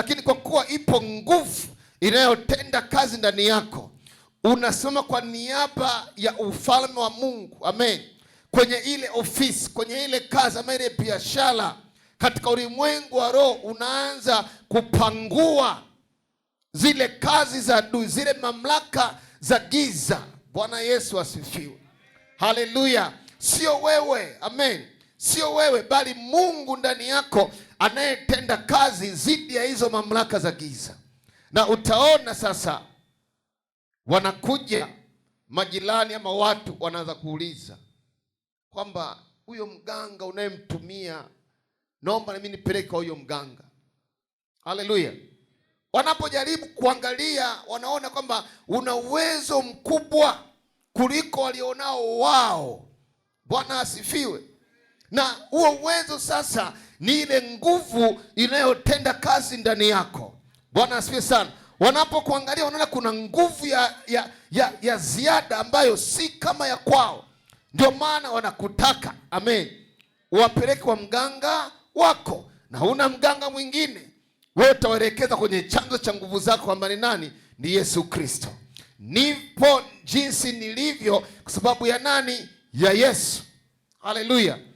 lakini kwa kuwa ipo nguvu inayotenda kazi ndani yako, unasema kwa niaba ya ufalme wa Mungu. Amen. Kwenye ile ofisi, kwenye ile kazi ama ile biashara, katika ulimwengu wa roho unaanza kupangua zile kazi za adui, zile mamlaka za giza. Bwana Yesu asifiwe. Haleluya. Sio wewe, amen, sio wewe, bali Mungu ndani yako anayetenda kazi dhidi ya hizo mamlaka za giza. Na utaona sasa wanakuja majirani ama watu wanaanza kuuliza kwamba huyo mganga unayemtumia, naomba na mimi nipeleke kwa huyo mganga. Haleluya. Wanapojaribu kuangalia, wanaona kwamba una uwezo mkubwa kuliko walionao wao. Bwana asifiwe. Na huo uwezo sasa ni ile nguvu inayotenda kazi ndani yako. Bwana asifiwe sana. Wanapokuangalia wanaona kuna nguvu ya ziada ambayo si kama ya kwao. Ndio maana wanakutaka, amen, uwapeleke kwa mganga wako, na huna mganga mwingine. Wewe utawaelekeza kwenye chanzo cha nguvu zako, kwamba ni nani? Ni Yesu Kristo. Nipo jinsi nilivyo kwa sababu ya nani? Ya Yesu. Haleluya.